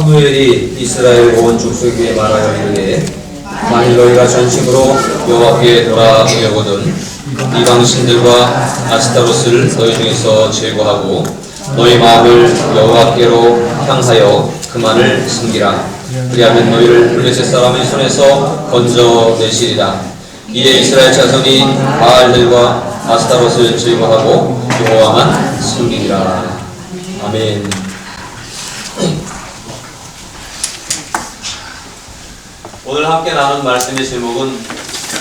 사무엘이 이스라엘 온 족속에게 말하여 이르되 만일 너희가 전심으로 여호와께 돌아오려거든 이방 신들과 아스타롯을 너희 중에서 제거하고 너희 마음을 여호와께로 향하여 그만을 섬기라. 그리하면 너희를 블레셋 사람의 손에서 건져내시리라. 이에 이스라엘 자손이 바알들과 아스타롯을 제거하고 여호와만 섬기리라. 아멘. 오늘 함께 나눈 말씀의 제목은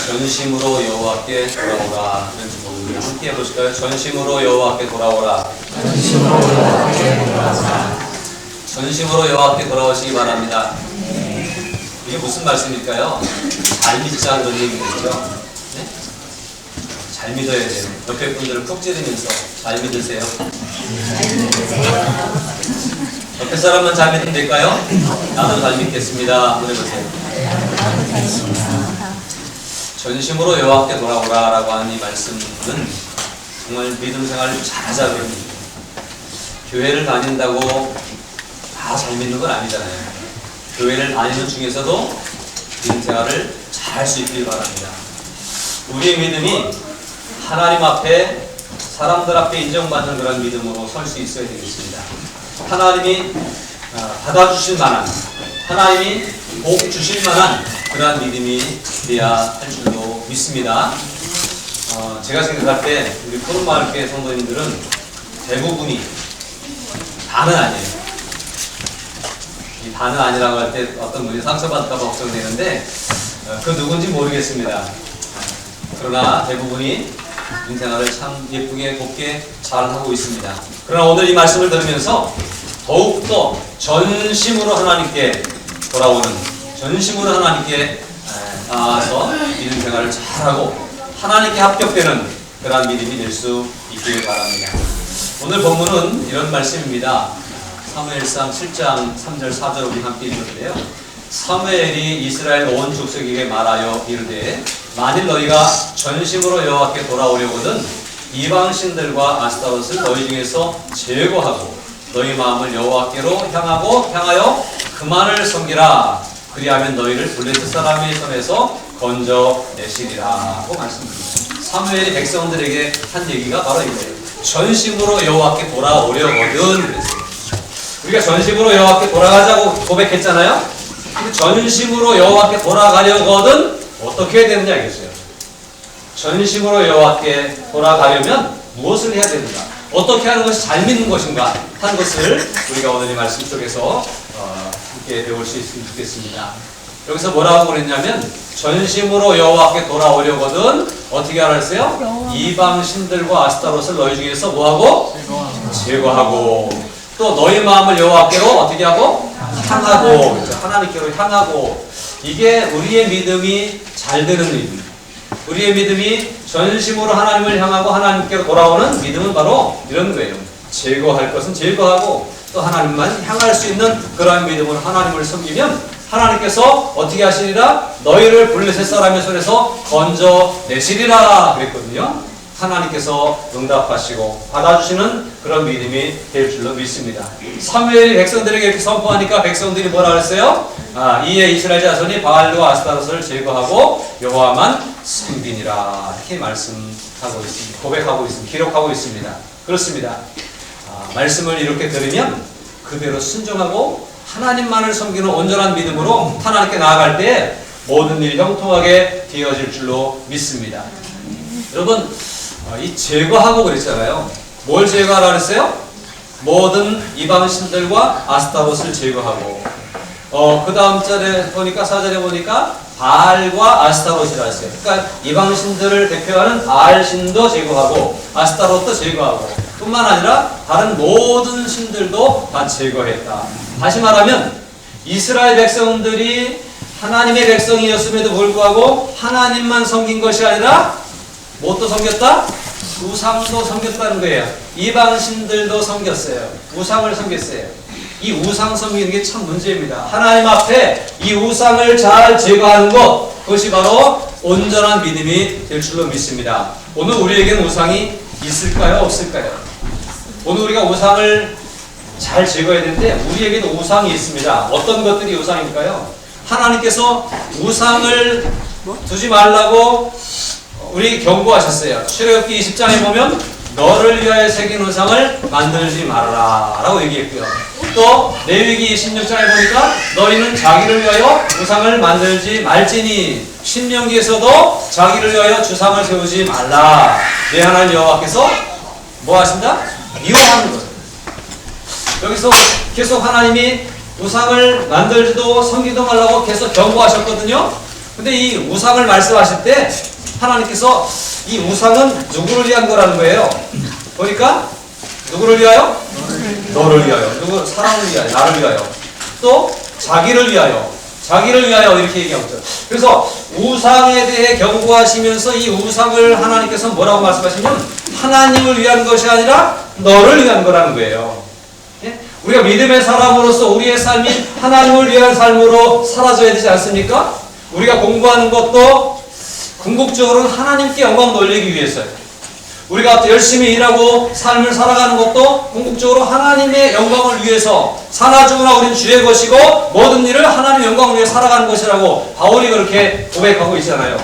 전심으로 여호와께 돌아오라 하는 제목입니다. 함께 해보실까요? 전심으로 여호와께 돌아오라. 전심으로 여호와께 돌아오라. 전심으로 여호와께 돌아오시기 바랍니다. 이게 무슨 말씀일까요? 잘 믿자는 얘기겠죠? 네? 잘 믿어야 돼요. 옆에 분들을 푹 찌르면서 잘 믿으세요. 옆에 사람만 잘 믿으면 될까요? 나도 잘 믿겠습니다. 그래보세요. 전심으로 여호와께 돌아오라 라고 하는 이 말씀은 정말 믿음 생활을 잘하자고 합니다. 교회를 다닌다고 다 잘 믿는 건 아니잖아요. 교회를 다니는 중에서도 믿음 생활을 잘 할 수 있길 바랍니다. 우리의 믿음이 하나님 앞에 사람들 앞에 인정받는 그런 믿음으로 설 수 있어야 되겠습니다. 하나님이 받아주실 만한, 하나님이 복 주실 만한 그러한 믿음이 돼야 할 줄로 믿습니다. 제가 생각할 때 우리 푸른마을교회 성도님들은 대부분이 다는 아니에요. 이 다는 아니라고 할 때 어떤 분이 상처받을까 봐 걱정되는데 그 누군지 모르겠습니다. 그러나 대부분이 인생활을 참 예쁘게 곱게 잘 하고 있습니다. 그러나 오늘 이 말씀을 들으면서 더욱더 전심으로 하나님께 돌아오는, 전심으로 하나님께 나아서 믿음 생활을 잘하고 하나님께 합격되는 그러한 믿음이 될 수 있기를 바랍니다. 오늘 본문은 이런 말씀입니다. 사무엘상 7장 3절 4절 우리 함께 읽었는데요. 사무엘이 이스라엘 온 족속에게 말하여 이르되 만일 너희가 전심으로 여호와께 돌아오려거든 이방 신들과 아스타롯을 너희 중에서 제거하고 너희 마음을 여호와께로 향하여 그만을 섬기라. 그리하면 너희를 블레셋 사람의 손에서 건져내시리라 고 말씀드립니다. 사무엘이 백성들에게 한 얘기가 바로 이거예요. 전심으로 여호와께 돌아오려거든 그랬어요. 우리가 전심으로 여호와께 돌아가자고 고백했잖아요. 근데 전심으로 여호와께 돌아가려거든 어떻게 해야 되는지 알겠어요? 전심으로 여호와께 돌아가려면 무엇을 해야 되는가? 어떻게 하는 것이 잘 믿는 것인가? 하는 것을 우리가 오늘 이 말씀 속에서 함께 배울 수 있으면 좋겠습니다. 여기서 뭐라고 그랬냐면 전심으로 여호와께 돌아오려거든 어떻게 하라 했어요? 이방 신들과 아스타롯을 너희 중에서 뭐하고? 제거하고 또 너희 마음을 여호와께로 어떻게 하고? 향하고 그렇죠? 하나님께로 향하고 이게 우리의 믿음이 잘 되는 믿음, 우리의 믿음이 전심으로 하나님을 향하고 하나님께로 돌아오는 믿음은 바로 이런 거예요. 제거할 것은 제거하고 또 하나님만 향할 수 있는 그러한 믿음으로 하나님을 섬기면 하나님께서 어떻게 하시리라? 너희를 블레셋 사람의 손에서 건져내시리라 그랬거든요. 하나님께서 응답하시고 받아주시는 그런 믿음이 될 줄로 믿습니다. 사무엘이 백성들에게 이렇게 선포하니까 백성들이 뭐라 그랬어요? 이에 이스라엘 자손이 바알과 아스타롯을 제거하고 여호와만 섬기니라 이렇게 말씀하고 있습니다. 고백하고 있습니다. 기록하고 있습니다. 그렇습니다. 말씀을 이렇게 들으면 그대로 순종하고 하나님만을 섬기는 온전한 믿음으로 하나님께 나아갈 때 모든 일이 형통하게 되어질 줄로 믿습니다. 여러분 이 제거하고 그랬잖아요. 뭘 제거하라 그랬어요? 모든 이방 신들과 아스타롯을 제거하고 그 다음 절에 보니까 4절에 보니까 바알과 아스타롯이라 했어요. 그러니까 이방 신들을 대표하는 바알 신도 제거하고 아스타롯도 제거하고 뿐만 아니라 다른 모든 신들도 다 제거했다. 다시 말하면 이스라엘 백성들이 하나님의 백성이었음에도 불구하고 하나님만 섬긴 것이 아니라 무엇도 섬겼다? 우상도 섬겼다는 거예요. 이방 신들도 섬겼어요. 우상을 섬겼어요. 이 우상 섬기는 게 참 문제입니다. 하나님 앞에 이 우상을 잘 제거하는 것, 그것이 바로 온전한 믿음이 될 줄로 믿습니다. 오늘 우리에게는 우상이 있을까요? 없을까요? 오늘 우리가 우상을 잘 제거해야 되는데 우리에게도 우상이 있습니다. 어떤 것들이 우상일까요? 하나님께서 우상을 두지 말라고 우리 경고하셨어요. 출애굽기 20장에 보면 너를 위하여 새긴 우상을 만들지 말아라 라고 얘기했고요. 또 레위기 26장에 보니까 너희는 자기를 위하여 우상을 만들지 말지니, 신명기에서도 자기를 위하여 주상을 세우지 말라. 내 하나님 여호와께서 뭐 하신다? 미워하는 거예요. 여기서 계속 하나님이 우상을 만들지도 섬기도 말라고 계속 경고하셨거든요. 근데 이 우상을 말씀하실 때 하나님께서 이 우상은 누구를 위한 거라는 거예요. 보니까 누구를 위하여? 너를 위하여. 누구? 사람을 위하여. 나를 위하여. 또 자기를 위하여. 자기를 위하여 이렇게 얘기하고 있죠. 그래서 우상에 대해 경고하시면서 이 우상을 하나님께서 뭐라고 말씀하시면 하나님을 위한 것이 아니라 너를 위한 거라는 거예요. 예? 우리가 믿음의 사람으로서 우리의 삶이 하나님을 위한 삶으로 사라져야 되지 않습니까? 우리가 공부하는 것도 궁극적으로는 하나님께 영광 돌리기 위해서요. 우리가 열심히 일하고 삶을 살아가는 것도 궁극적으로 하나님의 영광을 위해서, 사나 죽으나 우리는 주의 것이고 모든 일을 하나님의 영광을 위해 살아가는 것이라고 바울이 그렇게 고백하고 있잖아요.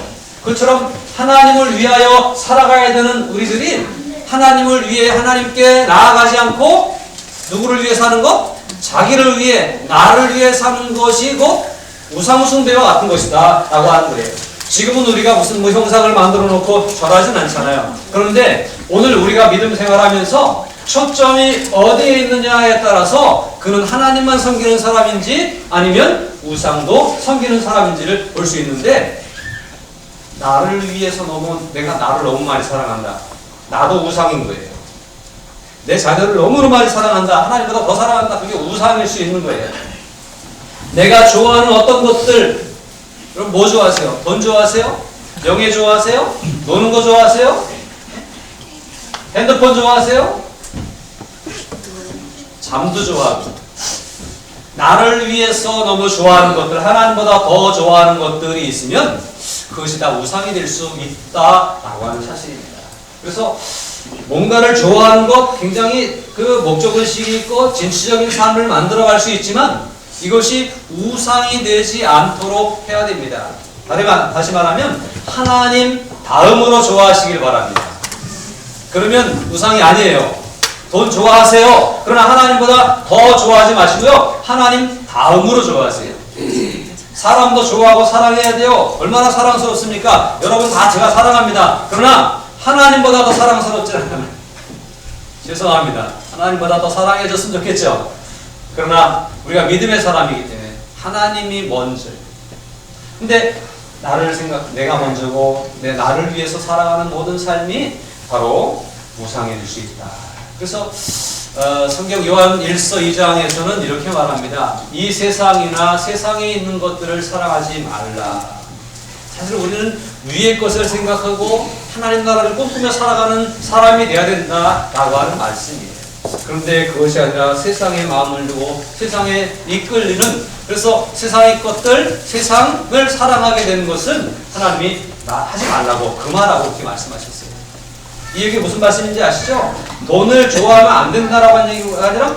그처럼 하나님을 위하여 살아가야 되는 우리들이 하나님을 위해 하나님께 나아가지 않고 누구를 위해 사는 것? 자기를 위해, 나를 위해 사는 것이 곧 우상숭배와 같은 것이다 라고 하는 거예요. 지금은 우리가 무슨 형상을 만들어 놓고 절하진 않잖아요. 그런데 오늘 우리가 믿음 생활하면서 초점이 어디에 있느냐에 따라서 그는 하나님만 섬기는 사람인지 아니면 우상도 섬기는 사람인지를 볼 수 있는데, 나를 위해서 내가 나를 너무 많이 사랑한다. 나도 우상인 거예요. 내 자녀를 너무 많이 사랑한다. 하나님보다 더 사랑한다. 그게 우상일 수 있는 거예요. 내가 좋아하는 어떤 것들, 그럼 뭐 좋아하세요? 돈 좋아하세요? 명예 좋아하세요? 노는 거 좋아하세요? 핸드폰 좋아하세요? 잠도 좋아하고. 나를 위해서 너무 좋아하는 것들, 하나님보다 더 좋아하는 것들이 있으면 그것이 다 우상이 될 수 있다라고 하는 사실입니다. 그래서 뭔가를 좋아하는 것, 굉장히 그 목적의식이 있고 진취적인 삶을 만들어갈 수 있지만 이것이 우상이 되지 않도록 해야 됩니다. 다시 말하면 하나님 다음으로 좋아하시길 바랍니다. 그러면 우상이 아니에요. 돈 좋아하세요. 그러나 하나님보다 더 좋아하지 마시고요. 하나님 다음으로 좋아하세요. 사람도 좋아하고 사랑해야 돼요. 얼마나 사랑스럽습니까? 여러분 다 제가 사랑합니다. 그러나 하나님보다 더 사랑스럽지 않아요. 죄송합니다. 하나님보다 더 사랑해줬으면 좋겠죠. 그러나 우리가 믿음의 사람이기 때문에 하나님이 먼저. 근데 내가 먼저고 나를 위해서 살아가는 모든 삶이 바로 우상일 수 있다. 그래서 성경 요한 1서 2장에서는 이렇게 말합니다. 이 세상이나 세상에 있는 것들을 사랑하지 말라. 사실 우리는 위의 것을 생각하고 하나님 나라를 꿈꾸며 살아가는 사람이 되어야 된다라고 하는 말씀이에요. 그런데 그것이 아니라 세상에 마음을 두고 세상에 이끌리는, 그래서 세상의 것들, 세상을 사랑하게 되는 것은 하나님이 하지 말라고, 그만하고 이렇게 말씀하셨어요. 이 얘기 무슨 말씀인지 아시죠? 돈을 좋아하면 안 된다라고 하는 얘기가 아니라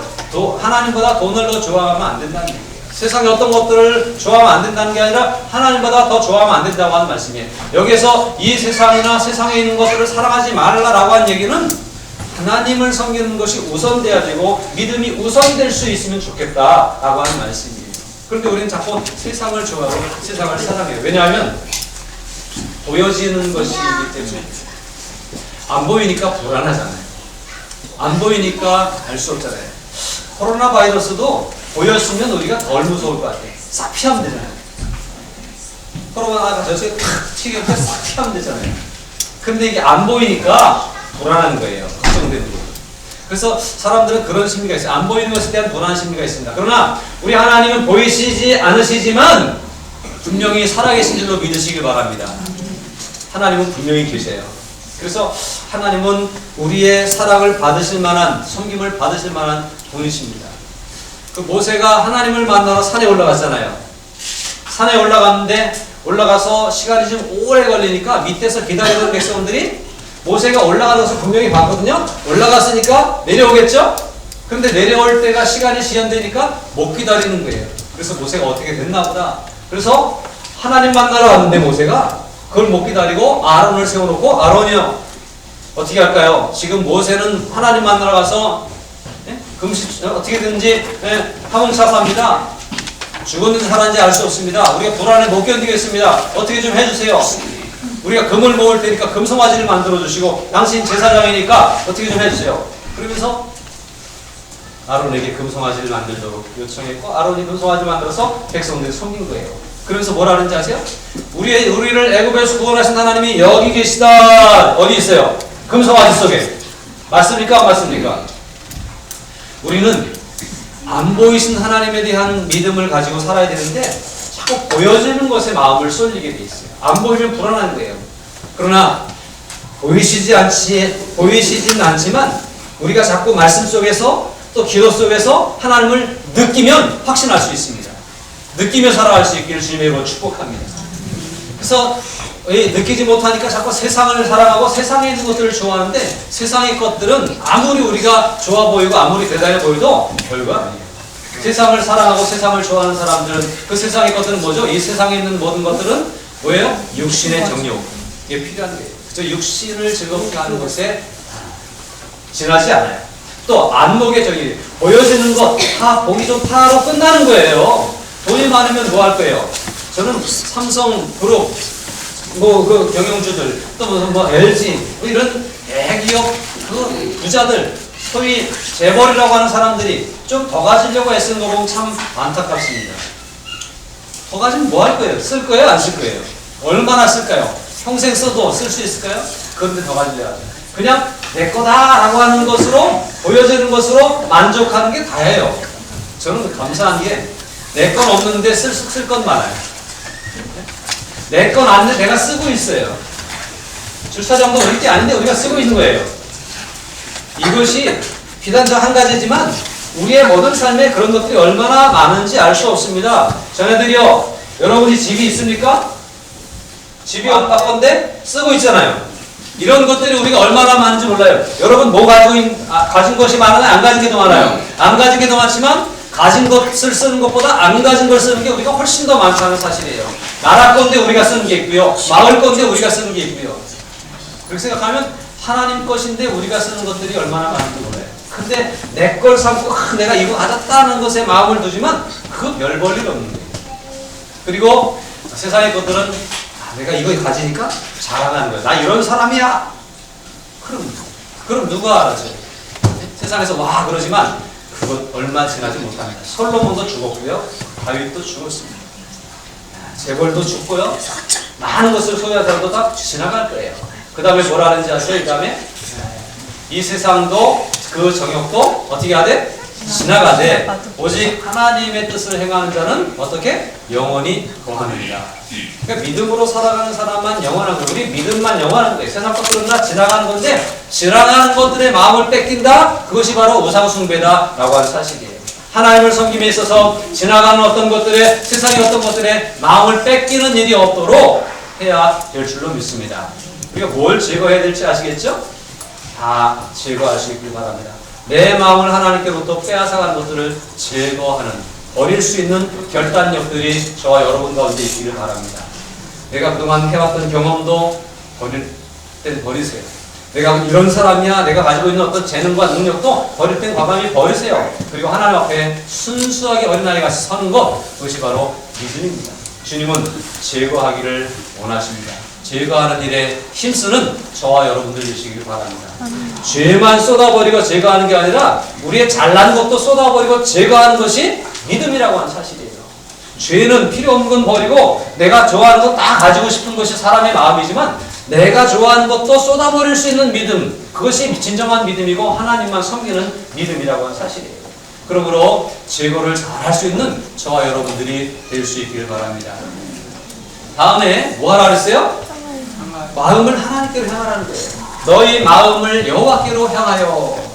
하나님보다 돈을 더 좋아하면 안 된다는 얘기예요. 세상의 어떤 것들을 좋아하면 안 된다는 게 아니라 하나님보다 더 좋아하면 안 된다고 하는 말씀이에요. 여기서 이 세상이나 세상에 있는 것들을 사랑하지 말라라고 하는 얘기는 하나님을 섬기는 것이 우선돼야 되고 믿음이 우선될 수 있으면 좋겠다라고 하는 말씀이에요. 그런데 우리는 자꾸 세상을 좋아하고 세상을 사랑해요. 왜냐하면 보여지는 것이기 때문에. 안 보이니까 불안하잖아요. 안 보이니까 알 수 없잖아요. 코로나 바이러스도 보였으면 우리가 덜 무서울 것 같아요. 싹 피하면 되잖아요. 코로나가 저쪽에 탁 튀겨서 싹 피하면 되잖아요. 근데 이게 안 보이니까 불안한 거예요. 걱정되는 거예요. 그래서 사람들은 그런 심리가 있어요. 안 보이는 것에 대한 불안한 심리가 있습니다. 그러나 우리 하나님은 보이시지 않으시지만 분명히 살아계신 줄로 믿으시길 바랍니다. 하나님은 분명히 계세요. 그래서 하나님은 우리의 사랑을 받으실 만한, 섬김을 받으실 만한 분이십니다. 그 모세가 하나님을 만나러 산에 올라갔잖아요. 산에 올라가서 시간이 좀 오래 걸리니까 밑에서 기다리던 백성들이 모세가 올라가는 것을 분명히 봤거든요. 올라갔으니까 내려오겠죠? 그런데 내려올 때가 시간이 지연되니까 못 기다리는 거예요. 그래서 모세가 어떻게 됐나 보다. 그래서 하나님 만나러 왔는데 모세가 그걸 못 기다리고 아론을 세워놓고 아론이요 어떻게 할까요? 지금 모세는 하나님 만나러 가서 어떻게든지 파몽사사입니다. 죽었는지 살았는지 알 수 없습니다. 우리가 불안에 못 견디겠습니다. 어떻게 좀 해주세요. 우리가 금을 모을 테니까 금송아지를 만들어 주시고 당신 제사장이니까 어떻게 좀 해주세요. 그러면서 아론에게 금송아지를 만들도록 요청했고 아론이 금송아지를 만들어서 백성들이 섬긴 거예요. 그러면서 뭐라는지 아세요? 우리를 애굽에서 구원하신 하나님이 여기 계시다. 어디 있어요? 금송아지 속에. 맞습니까? 안 맞습니까? 우리는 안 보이신 하나님에 대한 믿음을 가지고 살아야 되는데 자꾸 보여지는 것에 마음을 쏠리게 돼 있어요. 안 보이면 불안한 거예요. 그러나 보이시진 않지만 우리가 자꾸 말씀 속에서 또 기도 속에서 하나님을 느끼면 확신할 수 있습니다. 느끼며 살아갈 수 있기를 주님의 이름으로 축복합니다. 그래서 느끼지 못하니까 자꾸 세상을 사랑하고 세상에 있는 것들을 좋아하는데 세상의 것들은 아무리 우리가 좋아 보이고 아무리 대단해 보여도 별거 아니에요. 세상을 사랑하고 세상을 좋아하는 사람들은 그 세상의 것들은 뭐죠? 이 세상에 있는 모든 것들은 뭐예요? 육신의 정욕. 이게 필요한 거예요. 그래서 육신을 즐겁게 하는 것에 지나지 않아요. 또 안목의 정의. 보여지는 것 다 보기 좋다로 끝나는 거예요. 돈이 많으면 뭐 할 거예요? 저는 삼성 그룹 그 경영주들 또 뭐 LG 뭐 이런 대기업 그 부자들 소위 재벌이라고 하는 사람들이 좀 더 가지려고 애쓰는 거 보면 참 안타깝습니다. 더 가지면 뭐 할 거예요? 쓸 거예요? 안 쓸 거예요? 얼마나 쓸까요? 평생 써도 쓸 수 있을까요? 그런데 더 가지려 하죠. 그냥 내 거다라고 하는 것으로 보여지는 것으로 만족하는 게 다예요. 저는 감사한 게 내 건 없는데 쓸 건 많아요. 내 건 아닌데 내가 쓰고 있어요. 주차장도 우리 게 아닌데 우리가 쓰고 있는 거예요. 이것이 비단적 한 가지지만 우리의 모든 삶에 그런 것들이 얼마나 많은지 알 수 없습니다. 자녀들이요, 여러분이 집이 있습니까? 집이 없다 건데 쓰고 있잖아요. 이런 것들이 우리가 얼마나 많은지 몰라요. 여러분 뭐 가진 것이 많아요? 안 가진 게 더 많아요? 안 가진 게 더 많지만 가진 것을 쓰는 것보다 안 가진 걸 쓰는 게 우리가 훨씬 더 많다는 사실이에요. 나라 건데 우리가 쓰는 게 있고요. 마을 건데 우리가 쓰는 게 있고요. 그렇게 생각하면 하나님 것인데 우리가 쓰는 것들이 얼마나 많은지 몰라요. 근데 내 걸 삼고 내가 이거 가졌다는 것에 마음을 두지만 그 별 볼 일 없는 거예요. 그리고 세상의 것들은 내가 이거 가지니까 자랑하는 거야. 나 이런 사람이야. 그럼 누가 알아줘요? 세상에서 와 그러지만 그것 얼마 지나지 못합니다. 솔로몬도 죽었고요. 다윗도 죽었습니다. 재벌도 죽고요. 많은 것을 소유한 사람도 다 지나갈 거예요. 그 다음에 뭐라 하는지 아세요? 그 다음에 이 세상도 그 정욕도 어떻게 하되? 지나가되 오직 하나님의 뜻을 행하는 자는 어떻게? 영원히 거하느니라. 그러니까 믿음으로 살아가는 사람만 영원한 거예요. 우리 믿음만 영원한 거예요. 세상 것들은 다 지나가는 건데 지나가는 것들의 마음을 뺏긴다? 그것이 바로 우상숭배다라고 하는 사실이에요. 하나님을 섬김에 있어서 지나가는 어떤 것들에 세상의 어떤 것들에 마음을 뺏기는 일이 없도록 해야 될 줄로 믿습니다. 우리가 뭘 제거해야 될지 아시겠죠? 다 제거할 수 있길 바랍니다. 내 마음을 하나님께로부터 빼앗아가는 것들을 제거하는 버릴 수 있는 결단력들이 저와 여러분 가운데 있기를 바랍니다. 내가 그동안 해왔던 경험도 버릴 땐 버리세요. 내가 이런 사람이야, 내가 가지고 있는 어떤 재능과 능력도 버릴 땐 과감히 버리세요. 그리고 하나님 앞에 순수하게 어린아이같이 서는 것, 그것이 바로 믿음입니다. 주님은 제거하기를 원하십니다. 제거하는 일에 힘쓰는 저와 여러분들이시길 바랍니다. 죄만 쏟아버리고 제거하는 게 아니라 우리의 잘난 것도 쏟아버리고 제거하는 것이 믿음이라고 하는 사실이에요. 죄는 필요 없는 건 버리고 내가 좋아하는 거 다 가지고 싶은 것이 사람의 마음이지만 내가 좋아하는 것도 쏟아버릴 수 있는 믿음, 그것이 진정한 믿음이고 하나님만 섬기는 믿음이라고 하는 사실이에요. 그러므로 제거를 잘 할 수 있는 저와 여러분들이 될 수 있기를 바랍니다. 다음에 뭐 하라 그랬어요? 마음을 하나님께로 향하라는 거예요. 너희 마음을 여호와께로 향하여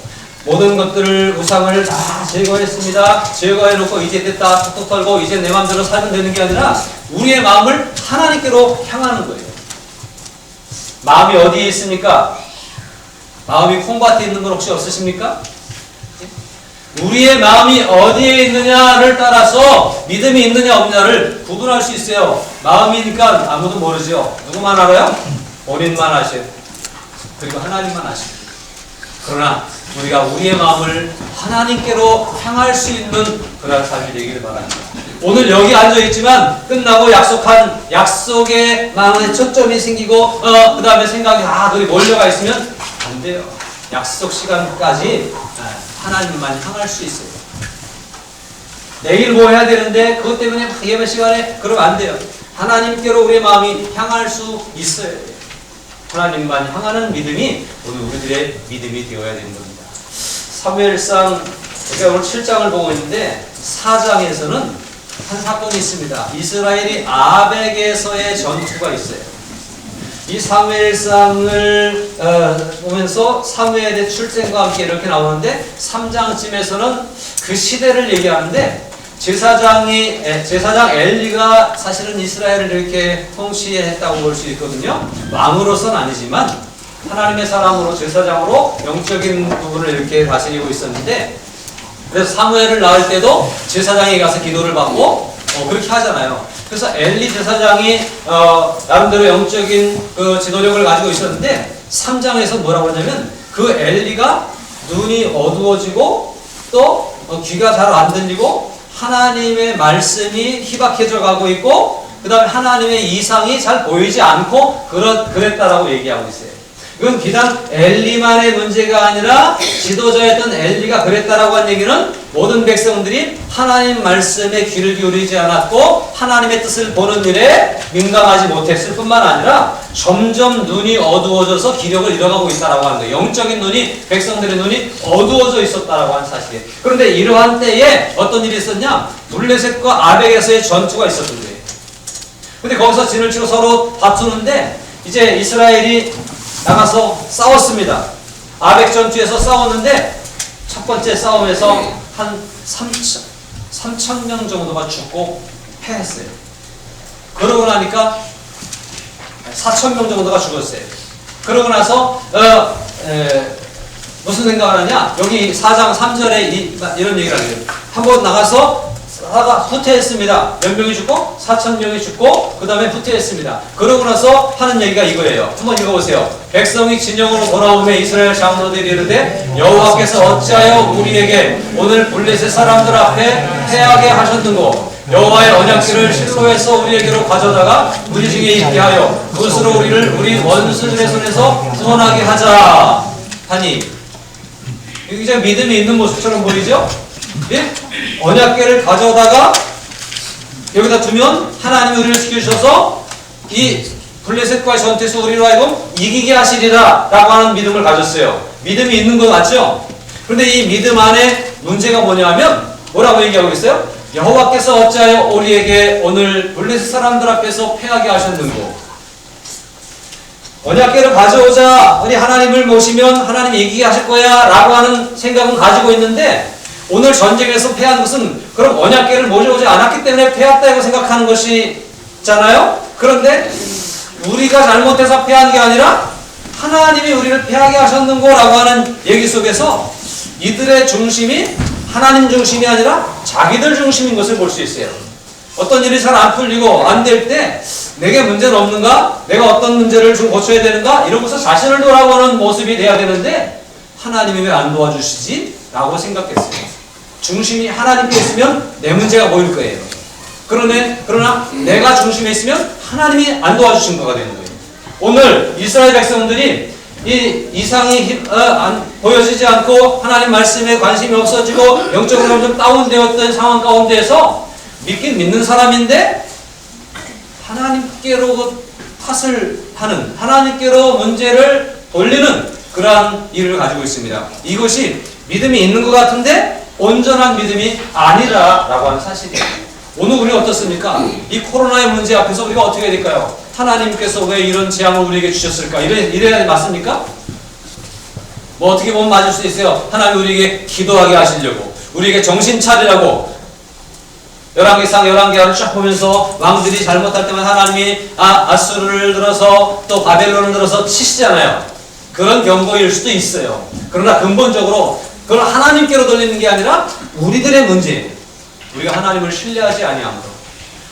모든 것들을 우상을 다 제거했습니다. 제거해놓고 이제 됐다 툭툭 털고 이제 내 마음대로 살면 되는 게 아니라 우리의 마음을 하나님께로 향하는 거예요. 마음이 어디에 있습니까? 마음이 콩밭에 있는 건 혹시 없으십니까? 우리의 마음이 어디에 있느냐를 따라서 믿음이 있느냐 없느냐를 구분할 수 있어요. 마음이니까 아무도 모르죠. 누구만 알아요? 본인만 아셔요. 그리고 하나님만 아셔요. 그러나 우리가 우리의 마음을 하나님께로 향할 수 있는 그런 삶이 되기를 바랍니다. 오늘 여기 앉아있지만 끝나고 약속한 약속의 마음에 초점이 생기고 그 다음에 생각이 그리 몰려가 있으면 안 돼요. 약속 시간까지 하나님만 향할 수 있어요. 내일 뭐 해야 되는데 그것 때문에 막 예배 시간에 그러면 안 돼요. 하나님께로 우리의 마음이 향할 수 있어야 돼요. 하나님만 향하는 믿음이 오늘 우리들의 믿음이 되어야 되는 겁니다. 사무엘상 제가 오늘 7장을 보고 있는데 4장에서는 한 사건이 있습니다. 이스라엘이 아벡에서의 전투가 있어요. 이 사무엘상을 보면서 사무엘의 출생과 함께 이렇게 나오는데 3장쯤에서는 그 시대를 얘기하는데 제사장 엘리가 사실은 이스라엘을 이렇게 통치했다고 볼 수 있거든요. 왕으로서는 아니지만 하나님의 사람으로 제사장으로 영적인 부분을 이렇게 다스리고 있었는데 그래서 사무엘을 낳을 때도 제사장이 가서 기도를 받고 그렇게 하잖아요. 그래서 엘리 제사장이 나름대로 영적인 그 지도력을 가지고 있었는데 3장에서 뭐라고 하냐면 그 엘리가 눈이 어두워지고 또 귀가 잘 안 들리고 하나님의 말씀이 희박해져 가고 있고 그 다음에 하나님의 이상이 잘 보이지 않고 그랬다라고 얘기하고 있어요. 이건 비단 엘리만의 문제가 아니라 지도자였던 엘리가 그랬다라고 한 얘기는 모든 백성들이 하나님 말씀에 귀를 기울이지 않았고 하나님의 뜻을 보는 일에 민감하지 못했을 뿐만 아니라 점점 눈이 어두워져서 기력을 잃어가고 있다라고 하는 거예요. 영적인 눈이, 백성들의 눈이 어두워져 있었다라고 하는 사실이에요. 그런데 이러한 때에 어떤 일이 있었냐? 블레셋과 아벡에서의 전투가 있었던 거예요. 근데 거기서 진을 치고 서로 다투는데 이제 이스라엘이 나가서 싸웠습니다. 아벡 전투에서 싸웠는데 첫 번째 싸움에서 한 3,000명 정도가 죽고 패했어요. 그러고 나니까 4,000명 정도가 죽었어요. 그러고 나서 무슨 생각을 하냐? 여기 4장 3절에 이런 얘기를 하네요. 한번 나가서 후퇴했습니다. 몇 명이 죽고? 4,000명이 죽고 그 다음에 후퇴했습니다. 그러고 나서 하는 얘기가 이거예요. 한번 읽어보세요. 백성이 진영으로 돌아오매 이스라엘 장로들이 이르되 여호와께서 어찌하여 우리에게 오늘 블레셋 사람들 앞에 패하게 하셨는고 여호와의 언약궤를 실로에서 우리에게로 가져다가 우리 중에 있게 하여 그것으로 우리를 우리 원수들의 손에서 구원하게 하자 하니 이제 믿음이 있는 모습처럼 보이죠? 예? 언약궤를 가져다가 여기다 두면 하나님이 우리를 지켜주셔서 이 블레셋과의 전투에서 우리로 하여금 이기게 하시리라 라고 하는 믿음을 가졌어요. 믿음이 있는 거 맞죠? 그런데 이 믿음 안에 문제가 뭐냐면 뭐라고 얘기하고 있어요? 여호와께서 어찌하여 우리에게 오늘 블레셋 사람들 앞에서 패하게 하셨는고 언약궤를 가져오자 우리 하나님을 모시면 하나님이 이기게 하실 거야 라고 하는 생각은 가지고 있는데 오늘 전쟁에서 패한 것은 그럼 언약궤를 모셔오지 않았기 때문에 패했다고 생각하는 것이잖아요. 그런데 우리가 잘못해서 패한 게 아니라 하나님이 우리를 패하게 하셨는고 라고 하는 얘기 속에서 이들의 중심이 하나님 중심이 아니라 자기들 중심인 것을 볼 수 있어요. 어떤 일이 잘 안 풀리고 안 될 때 내게 문제는 없는가? 내가 어떤 문제를 좀 고쳐야 되는가? 이러면서 자신을 돌아보는 모습이 돼야 되는데 하나님이 왜 안 도와주시지? 라고 생각했어요. 중심이 하나님께 있으면 내 문제가 보일 거예요. 그러나 내가 중심에 있으면 하나님이 안 도와주신 거가 되는 거예요. 오늘 이스라엘 백성들이 이 이상이 보여지지 않고 하나님 말씀에 관심이 없어지고 영적으로 점점 다운되었던 상황 가운데에서 믿긴 믿는 사람인데 하나님께로 탓을 하는 하나님께로 문제를 돌리는 그러한 일을 가지고 있습니다. 이것이 믿음이 있는 것 같은데 온전한 믿음이 아니라라고 하는 사실이에요. 오늘 우리 어떻습니까? 이 코로나의 문제 앞에서 우리가 어떻게 해야 될까요? 하나님께서 왜 이런 재앙을 우리에게 주셨을까? 이래야 맞습니까? 뭐 어떻게 보면 맞을 수 있어요. 하나님 우리에게 기도하게 하시려고 우리에게 정신 차리라고 열왕기상 11개를 쫙 보면서 왕들이 잘못할 때만 하나님이 아수르를 들어서 또 바벨론을 들어서 치시잖아요. 그런 경고일 수도 있어요. 그러나 근본적으로 그걸 하나님께로 돌리는 게 아니라 우리들의 문제예요. 우리가 하나님을 신뢰하지 아니함으로,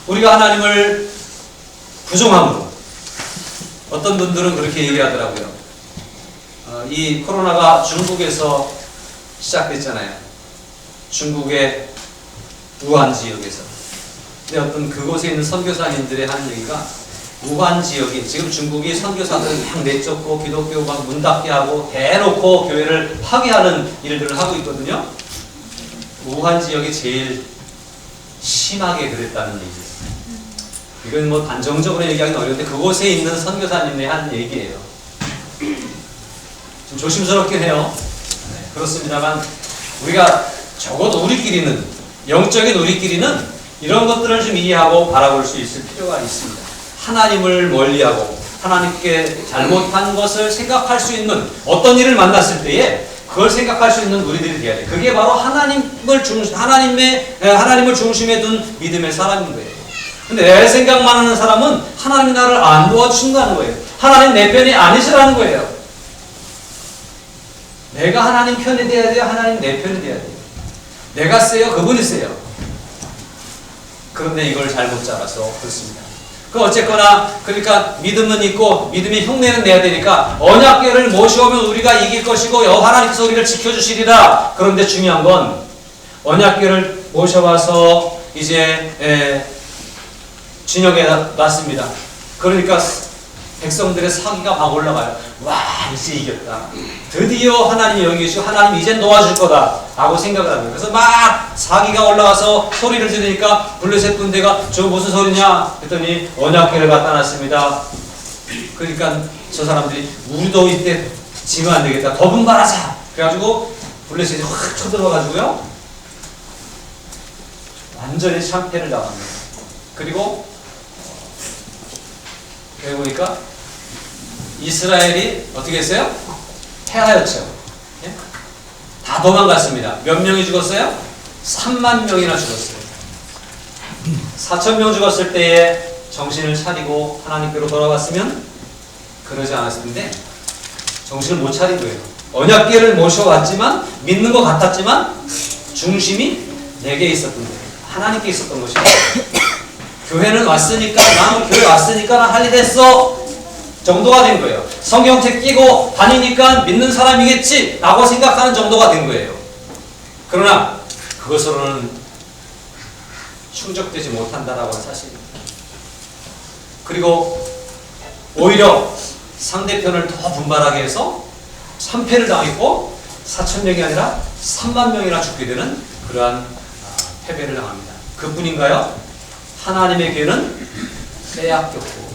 우리가 하나님을 부정함으로. 어떤 분들은 그렇게 얘기하더라고요. 이 코로나가 중국에서 시작됐잖아요. 중국의 우한 지역에서. 근데 어떤 그곳에 있는 선교사님들의 하는 얘기가, 우한 지역이 지금 중국이 선교사들 막 내쫓고 기독교 막 문 닫게 하고 대놓고 교회를 파괴하는 일들을 하고 있거든요. 우한 지역이 제일 심하게 그랬다는 얘기예요. 이건 뭐 단정적으로 얘기하기는 어려운데 그곳에 있는 선교사님의 한 얘기예요. 좀 조심스럽긴 해요. 네, 그렇습니다만 우리가 적어도 우리끼리는, 영적인 우리끼리는 이런 것들을 좀 이해하고 바라볼 수 있을 필요가 있습니다. 하나님을 멀리하고 하나님께 잘못한 것을 생각할 수 있는 어떤 일을 만났을 때에 그걸 생각할 수 있는 우리들이 되어야 돼. 그게 바로 하나님을 중심에 둔 믿음의 사람인 거예요. 근데 내 생각만 하는 사람은 하나님이 나를 안 도와주신다는 거예요. 하나님 내 편이 아니시라는 거예요. 내가 하나님 편이 돼야 돼요? 하나님 내 편이 돼야 돼요? 내가 세요? 그분이 세요? 그런데 이걸 잘못 잡아서 그렇습니다. 어쨌거나 그러니까 믿음은 있고 믿음의 흉내는 내야 되니까 언약궤를 모셔오면 우리가 이길 것이고 하나님께서 우리를 지켜주시리라. 그런데 중요한 건 언약궤를 모셔와서 이제 진영에 놨습니다. 그러니까 백성들의 사기가 막 올라가요. 와, 이제 이겼다. 드디어 하나님이 여기 계시고 하나님 이제 놓아줄 거다 라고 생각을 합니다. 그래서 막 사기가 올라가서 소리를 지르니까 블레셋 군대가 저 무슨 소리냐 했더니 언약궤를 갖다 놨습니다. 그러니까 저 사람들이 우리도 이때 지면 안 되겠다. 더 분발하자. 그래가지고 블레셋이 확 쳐들어가지고요. 완전히 참패를 당합니다. 그리고 여기 보니까 이스라엘이 어떻게 했어요? 패하였죠. 예? 다 도망갔습니다. 몇 명이 죽었어요? 3만 명이나 죽었어요. 4천 명 죽었을 때에 정신을 차리고 하나님께로 돌아왔으면 그러지 않았을 텐데 정신을 못 차린 거예요. 언약궤를 모셔왔지만 믿는 것 같았지만 중심이 내게 있었던 거예요. 하나님께 있었던 것이에요. 교회는 왔으니까 나는 교회 왔으니까 난 할 일 했어 정도가 된 거예요. 성경책 끼고 다니니까 믿는 사람이겠지 라고 생각하는 정도가 된 거예요. 그러나 그것으로는 충족되지 못한다라고 하는 사실입니다. 그리고 오히려 상대편을 더 분발하게 해서 3패를 당했고 4천 명이 아니라 3만 명이나 죽게 되는 그러한 패배를 당합니다. 그뿐인가요? 하나님의 교회는 빼앗겼고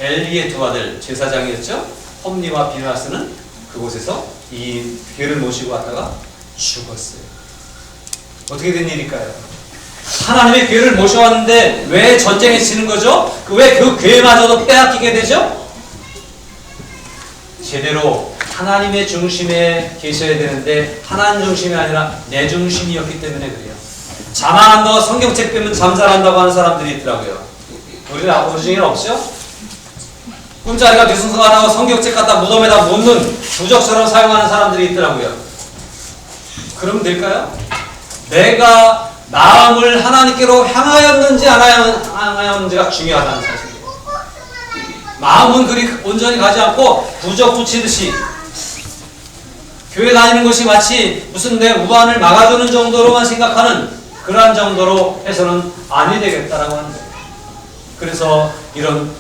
엘리의 두 아들 제사장이었죠. 홈니와 비나스는 그곳에서 이 교회를 모시고 왔다가 죽었어요. 어떻게 된 일일까요? 하나님의 교회를 모셔왔는데 왜 전쟁에 치는 거죠? 왜 그 교회마저도 빼앗기게 되죠? 제대로 하나님의 중심에 계셔야 되는데 하나님 중심이 아니라 내 중심이었기 때문에 그래요. 자만한다고 성경책 빼면 잠잘한다고 하는 사람들이 있더라고요. 우리는 우리 중에는 없죠? 꿈자리가 뒤숭숭하다고 성경책 갖다 무덤에다 묻는 부적처럼 사용하는 사람들이 있더라고요. 그러면 될까요? 내가 마음을 하나님께로 향하였는지 안 향하였는지가 중요하다는 사실이에요. 마음은 그리 온전히 가지 않고 부적 붙이듯이 교회 다니는 것이 마치 무슨 내 우환을 막아주는 정도로만 생각하는 그러한 정도로 해서는 아니 되겠다라고 하는 거예요. 그래서 이런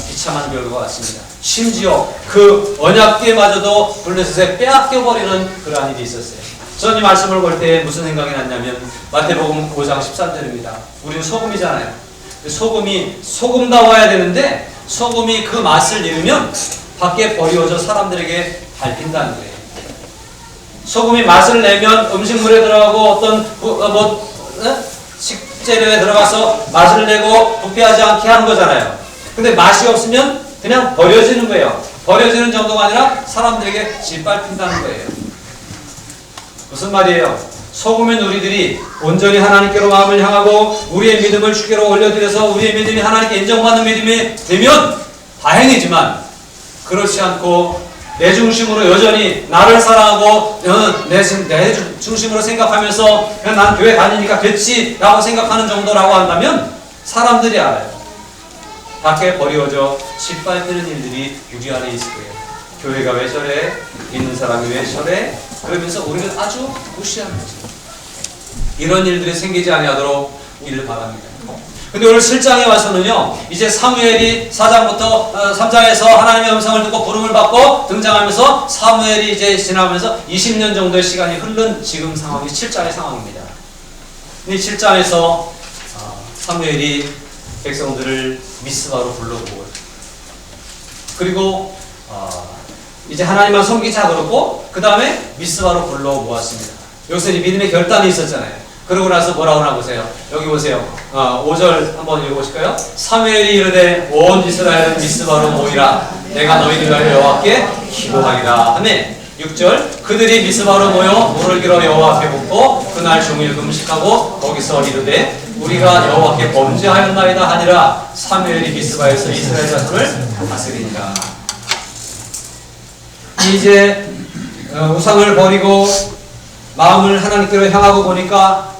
비참한 결과가 왔습니다. 심지어 그 언약궤마저도 블레셋에 빼앗겨버리는 그러한 일이 있었어요. 저는 이 말씀을 볼 때 무슨 생각이 났냐면 마태복음 5장 13절입니다. 우리는 소금이잖아요. 소금이 소금다워야 되는데 소금이 그 맛을 잃으면 밖에 버려져 사람들에게 밟힌다는 거예요. 소금이 맛을 내면 음식물에 들어가고 어떤 식재료에 들어가서 맛을 내고 부패하지 않게 하는 거잖아요. 근데 맛이 없으면 그냥 버려지는 거예요. 버려지는 정도가 아니라 사람들에게 짓밟힌다는 거예요. 무슨 말이에요? 소금인 우리들이 온전히 하나님께로 마음을 향하고 우리의 믿음을 주께로 올려드려서 우리의 믿음이 하나님께 인정받는 믿음이 되면 다행이지만 그렇지 않고 내 중심으로 여전히 나를 사랑하고 내 중심으로 생각하면서 그냥 난 교회 다니니까 됐지 라고 생각하는 정도라고 한다면 사람들이 알아요. 밖에 버려져 짓밟히는 일들이 우리 안에 있을 거예요. 교회가 왜 저래? 믿는 사람이 왜 저래? 그러면서 우리를 아주 무시하는 거죠. 이런 일들이 생기지 아니하도록 우리를 바랍니다. 근데 오늘 7장에 와서는요, 이제 사무엘이 4장부터 3장에서 하나님의 음성을 듣고 부름을 받고 등장하면서 사무엘이 이제 지나면서 20년 정도의 시간이 흐른 지금 상황이 7장의 상황입니다. 이 7장에서 사무엘이 백성들을 미스바로 불러보고 그리고 이제 하나님만 섬기자 그러고 그 다음에 미스바로 불러 모았습니다. 여기서 이제 믿음의 결단이 있었잖아요. 그러고 나서 뭐라고 하나 보세요. 여기 보세요. 5절 한번 읽어보실까요? 사무엘이 이르되 온 이스라엘은 미스바로 모이라. 내가 너희를 위하여 여호와께 기도하리라 하매 6절 그들이 미스바로 모여 물을 길어 여호와 앞에 붓고 그날 종일 금식하고 거기서 이르되 우리가 여호와께 범죄하였나이다 하니라. 사무엘이 미스바에서 이스라엘 자손을 다스리니라. 이제 우상을 버리고 마음을 하나님께로 향하고 보니까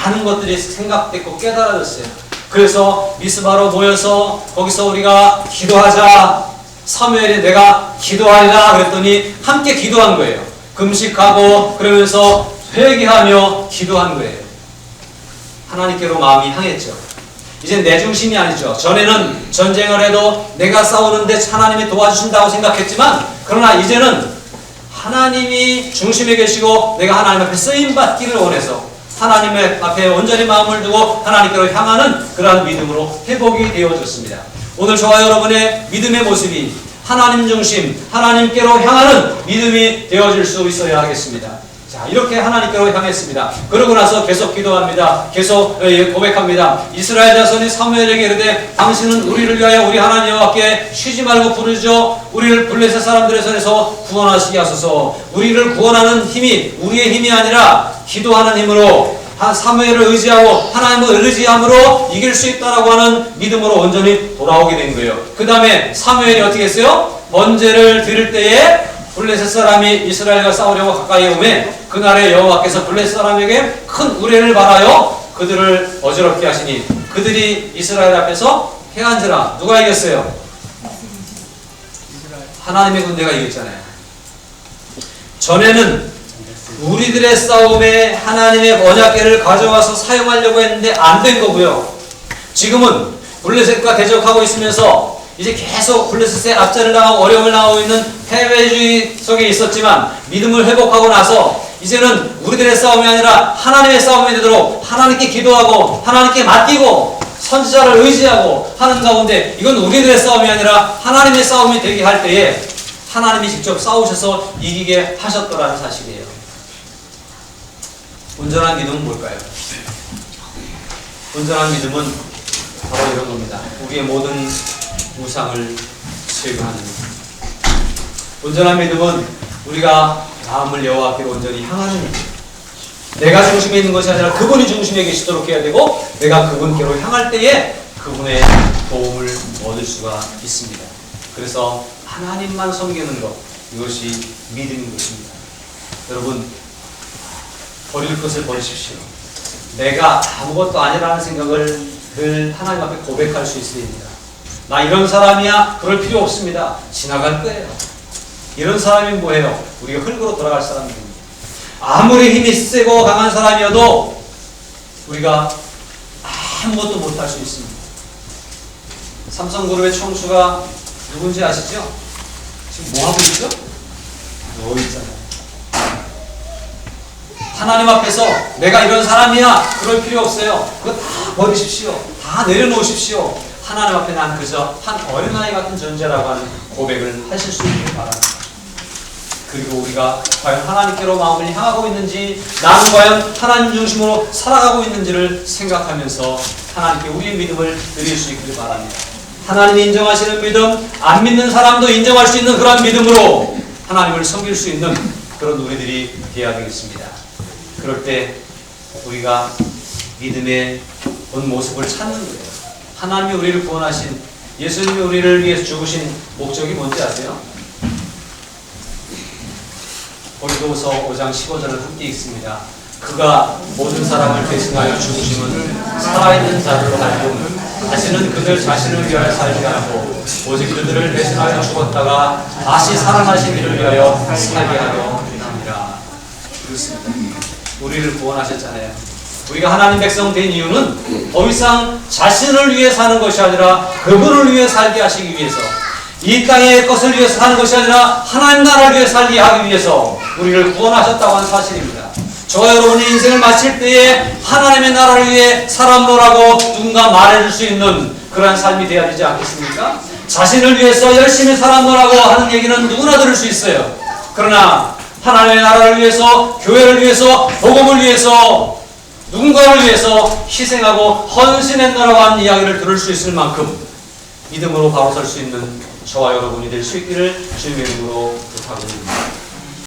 많은 것들이 생각됐고 깨달아졌어요. 그래서 미스바로 모여서 거기서 우리가 기도하자. 사무엘이 내가 기도하리라 그랬더니 함께 기도한 거예요. 금식하고 그러면서 회개하며 기도한 거예요. 하나님께로 마음이 향했죠. 이제 내 중심이 아니죠. 전에는 전쟁을 해도 내가 싸우는데 하나님이 도와주신다고 생각했지만 그러나 이제는 하나님이 중심에 계시고 내가 하나님 앞에 쓰임받기를 원해서 하나님 앞에 온전히 마음을 두고 하나님께로 향하는 그러한 믿음으로 회복이 되어졌습니다. 오늘 저와 여러분의 믿음의 모습이 하나님 중심, 하나님께로 향하는 믿음이 되어질 수 있어야 하겠습니다. 자, 이렇게 하나님께로 향했습니다. 그러고 나서 계속 기도합니다. 계속 고백합니다. 이스라엘 자손이 사무엘에게 이르되 당신은 우리를 위하여 우리 하나님 여호와께 쉬지 말고 부르짖어 우리를 블레셋 사람들의 손에서 구원하시게 하소서. 우리를 구원하는 힘이 우리의 힘이 아니라 기도하는 힘으로 사무엘을 의지하고 하나님을 의지함으로 이길 수 있다라고 하는 믿음으로 온전히 돌아오게 된 거예요. 그 다음에 사무엘이 어떻게 했어요? 번제를 드릴 때에 블레셋 사람이 이스라엘과 싸우려고 가까이 오매 그날에 여호와께서 블레셋 사람에게 큰 우레를 발하여 그들을 어지럽게 하시니 그들이 이스라엘 앞에서 패한지라. 누가 이겼어요? 하나님의 군대가 이겼잖아요. 전에는 우리들의 싸움에 하나님의 언약궤를 가져와서 사용하려고 했는데 안 된 거고요. 지금은 블레셋과 대적하고 있으면서 이제 계속 블레셋의 압제를 당하고 어려움을 당하고 있는 패배주의 속에 있었지만 믿음을 회복하고 나서 이제는 우리들의 싸움이 아니라 하나님의 싸움이 되도록 하나님께 기도하고 하나님께 맡기고 선지자를 의지하고 하는 가운데 이건 우리들의 싸움이 아니라 하나님의 싸움이 되게 할 때에 하나님이 직접 싸우셔서 이기게 하셨더라는 사실이에요. 온전한 믿음은 뭘까요? 온전한 믿음은 바로 이런 겁니다. 우리의 모든 우상을 제거하는 것. 온전한 믿음은 우리가 마음을 여호와께로 온전히 향하는 것. 내가 중심에 있는 것이 아니라 그분이 중심에 계시도록 해야 되고 내가 그분께로 향할 때에 그분의 도움을 얻을 수가 있습니다. 그래서 하나님만 섬기는 것, 이것이 믿음인 것입니다. 여러분, 버릴 것을 버리십시오. 내가 아무것도 아니라는 생각을 늘 하나님 앞에 고백할 수 있어야 됩니다. 나 이런 사람이야? 그럴 필요 없습니다. 지나갈 거예요. 이런 사람이 뭐예요? 우리가 흙으로 돌아갈 사람입니다. 아무리 힘이 세고 강한 사람이어도 우리가 아무것도 못할 수 있습니다. 삼성그룹의 총수가 누군지 아시죠? 지금 뭐하고 있죠? 누워 있잖아요. 하나님 앞에서 내가 이런 사람이야 그럴 필요 없어요. 그거 다 버리십시오. 다 내려놓으십시오. 하나님 앞에 난 그저 한 어린아이 같은 존재라고 하는 고백을 하실 수 있기를 바랍니다. 그리고 우리가 과연 하나님께로 마음을 향하고 있는지 나는 과연 하나님 중심으로 살아가고 있는지를 생각하면서 하나님께 우리의 믿음을 드릴 수 있기를 바랍니다. 하나님이 인정하시는 믿음, 안 믿는 사람도 인정할 수 있는 그런 믿음으로 하나님을 섬길 수 있는 그런 우리들이 되어야 되겠습니다. 그럴 때 우리가 믿음의 본 모습을 찾는 거예요. 하나님이 우리를 구원하신 예수님이 우리를 위해서 죽으신 목적이 뭔지 아세요? 고린도후서 5장 15절을 함께 읽습니다. 그가 모든 사람을 대신하여 죽으심은 살아있는 자들로 하여금 다시는 그들 자신을 위하여 살지 않고 오직 그들을 대신하여 죽었다가 다시 살아나신 이를 위하여 살게 하려 함이라. 그렇습니다. 우리를 구원하셨잖아요. 우리가 하나님 백성 된 이유는 더 이상 자신을 위해 사는 것이 아니라 그분을 위해 살게 하시기 위해서, 이 땅의 것을 위해서 사는 것이 아니라 하나님 나라를 위해 살게 하기 위해서 우리를 구원하셨다고 하는 사실입니다. 저와 여러분이 인생을 마칠 때에 하나님의 나라를 위해 살았노라고 누군가 말해줄 수 있는 그러한 삶이 되어야 되지 않겠습니까? 자신을 위해서 열심히 살았노라고 하는 얘기는 누구나 들을 수 있어요. 그러나 하나님의 나라를 위해서, 교회를 위해서, 복음을 위해서, 누군가를 위해서 희생하고 헌신했노라고 하는 이야기를 들을 수 있을 만큼 믿음으로 바로 설 수 있는 저와 여러분이 될 수 있기를 주님의 이름으로 부탁드립니다.